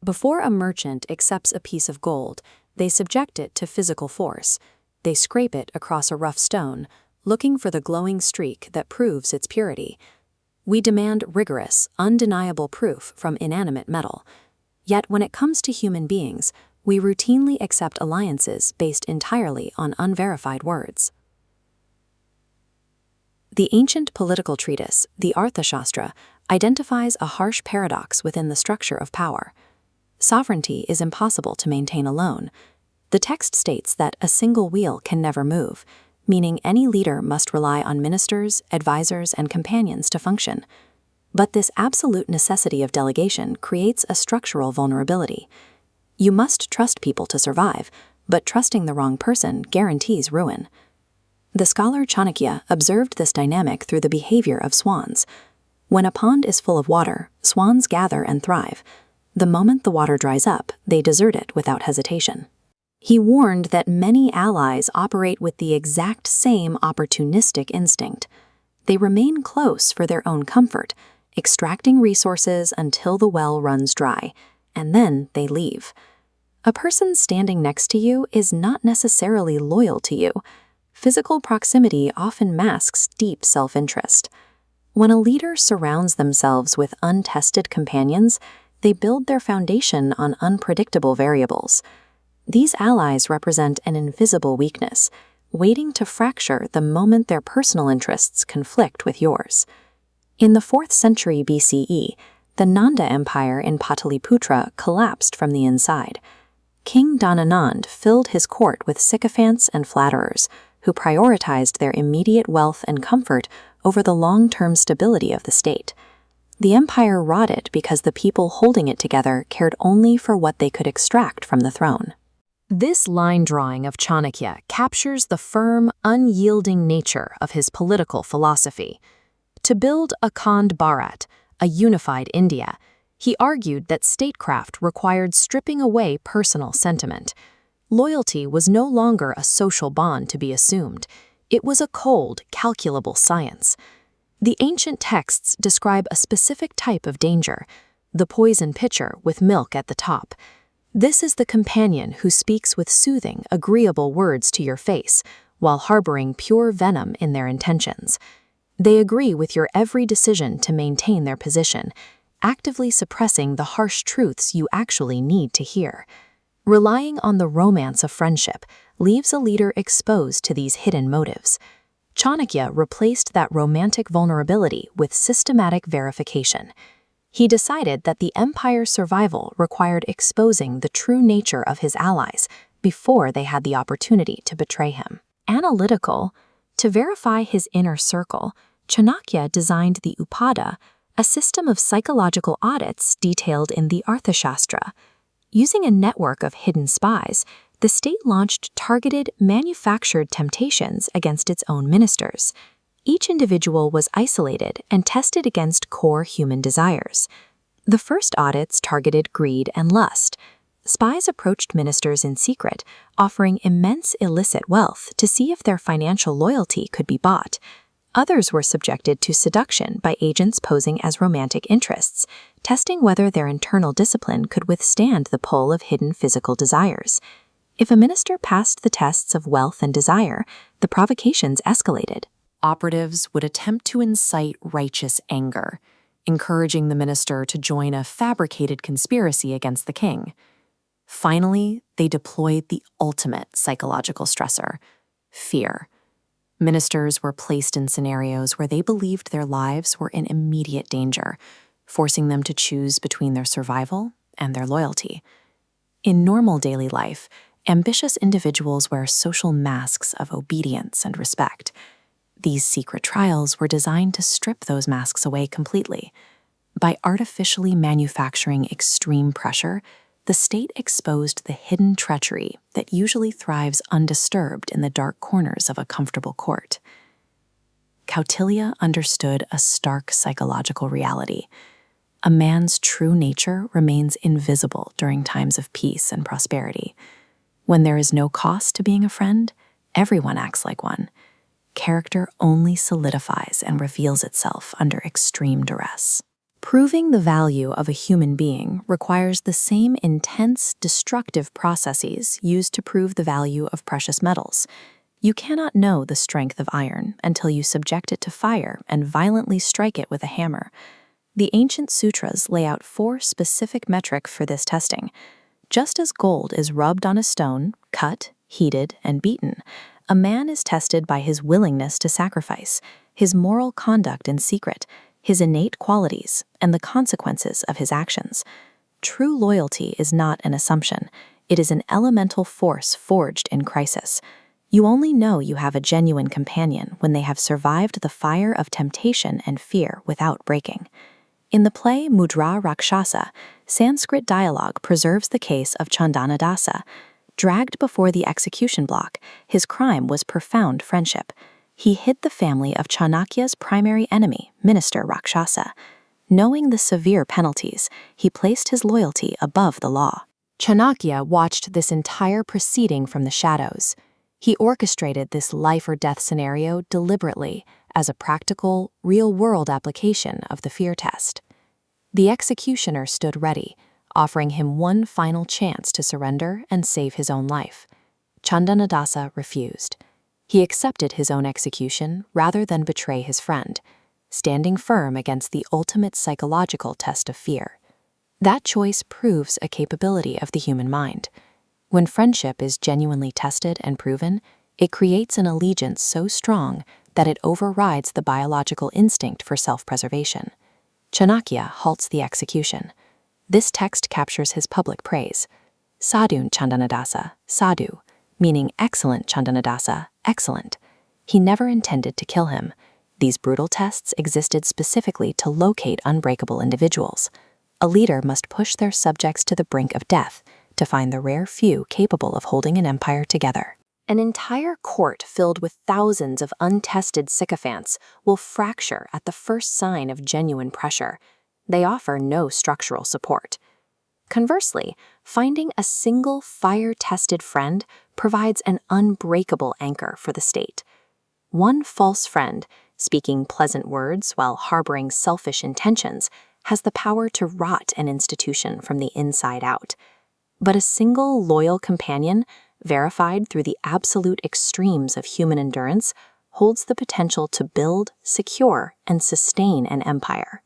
Before a merchant accepts a piece of gold, they subject it to physical force. They scrape it across a rough stone, looking for the glowing streak that proves its purity. We demand rigorous, undeniable proof from inanimate metal. Yet when it comes to human beings, we routinely accept alliances based entirely on unverified words. The ancient political treatise, the Arthaśāstra, identifies a harsh paradox within the structure of power. Sovereignty is impossible to maintain alone. The text states that a single wheel can never move, meaning any leader must rely on ministers, advisors, and companions to function. But this absolute necessity of delegation creates a structural vulnerability. You must trust people to survive, but trusting the wrong person guarantees ruin. The scholar Chanakya observed this dynamic through the behavior of swans. When a pond is full of water, swans gather and thrive. The moment the water dries up, they desert it without hesitation. He warned that many allies operate with the exact same opportunistic instinct. They remain close for their own comfort, extracting resources until the well runs dry, and then they leave. A person standing next to you is not necessarily loyal to you. Physical proximity often masks deep self-interest. When a leader surrounds themselves with untested companions, they build their foundation on unpredictable variables. These allies represent an invisible weakness, waiting to fracture the moment their personal interests conflict with yours. In the 4th century BCE, the Nanda Empire in Pataliputra collapsed from the inside. King Dhananand filled his court with sycophants and flatterers, who prioritized their immediate wealth and comfort over the long-term stability of the state. The empire rotted because the people holding it together cared only for what they could extract from the throne. This line drawing of Chanakya captures the firm, unyielding nature of his political philosophy. To build Akhand Bharat, a unified India, he argued that statecraft required stripping away personal sentiment. Loyalty was no longer a social bond to be assumed. It was a cold, calculable science. The ancient texts describe a specific type of danger, the poison pitcher with milk at the top. This is the companion who speaks with soothing, agreeable words to your face, while harboring pure venom in their intentions. They agree with your every decision to maintain their position, actively suppressing the harsh truths you actually need to hear. Relying on the romance of friendship leaves a leader exposed to these hidden motives. Chanakya replaced that romantic vulnerability with systematic verification. He decided that the empire's survival required exposing the true nature of his allies before they had the opportunity to betray him. Analytical, to verify his inner circle, Chanakya designed the Upada, a system of psychological audits detailed in the Arthaśāstra. Using a network of hidden spies, the state launched targeted, manufactured temptations against its own ministers. Each individual was isolated and tested against core human desires. The first audits targeted greed and lust. Spies approached ministers in secret, offering immense illicit wealth to see if their financial loyalty could be bought. Others were subjected to seduction by agents posing as romantic interests, testing whether their internal discipline could withstand the pull of hidden physical desires. If a minister passed the tests of wealth and desire, the provocations escalated. Operatives would attempt to incite righteous anger, encouraging the minister to join a fabricated conspiracy against the king. Finally, they deployed the ultimate psychological stressor, fear. Ministers were placed in scenarios where they believed their lives were in immediate danger, forcing them to choose between their survival and their loyalty. In normal daily life, ambitious individuals wear social masks of obedience and respect. These secret trials were designed to strip those masks away completely. By artificially manufacturing extreme pressure, the state exposed the hidden treachery that usually thrives undisturbed in the dark corners of a comfortable court. Kautilya understood a stark psychological reality. A man's true nature remains invisible during times of peace and prosperity. When there is no cost to being a friend, everyone acts like one. Character only solidifies and reveals itself under extreme duress. Proving the value of a human being requires the same intense, destructive processes used to prove the value of precious metals. You cannot know the strength of iron until you subject it to fire and violently strike it with a hammer. The ancient sutras lay out 4 specific metrics for this testing. Just as gold is rubbed on a stone, cut, heated, and beaten, a man is tested by his willingness to sacrifice, his moral conduct in secret, his innate qualities, and the consequences of his actions. True loyalty is not an assumption. It is an elemental force forged in crisis. You only know you have a genuine companion when they have survived the fire of temptation and fear without breaking. In the play Mudrārākṣasa, Sanskrit dialogue preserves the case of Chandanadasa. Dragged before the execution block, his crime was profound friendship. He hid the family of Chanakya's primary enemy, Minister Rakshasa. Knowing the severe penalties, he placed his loyalty above the law. Chanakya watched this entire proceeding from the shadows. He orchestrated this life-or-death scenario deliberately as a practical, real-world application of the fear test. The executioner stood ready, offering him one final chance to surrender and save his own life. Chandanadasa refused. He accepted his own execution rather than betray his friend, standing firm against the ultimate psychological test of fear. That choice proves a capability of the human mind. When friendship is genuinely tested and proven, it creates an allegiance so strong that it overrides the biological instinct for self-preservation. Chanakya halts the execution. This text captures his public praise. Sadhu Chandanadasa, sadhu, meaning excellent Chandanadasa, excellent. He never intended to kill him. These brutal tests existed specifically to locate unbreakable individuals. A leader must push their subjects to the brink of death to find the rare few capable of holding an empire together. An entire court filled with thousands of untested sycophants will fracture at the first sign of genuine pressure. They offer no structural support. Conversely, finding a single fire-tested friend provides an unbreakable anchor for the state. One false friend, speaking pleasant words while harboring selfish intentions, has the power to rot an institution from the inside out. But a single loyal companion, verified through the absolute extremes of human endurance, holds the potential to build, secure, and sustain an empire.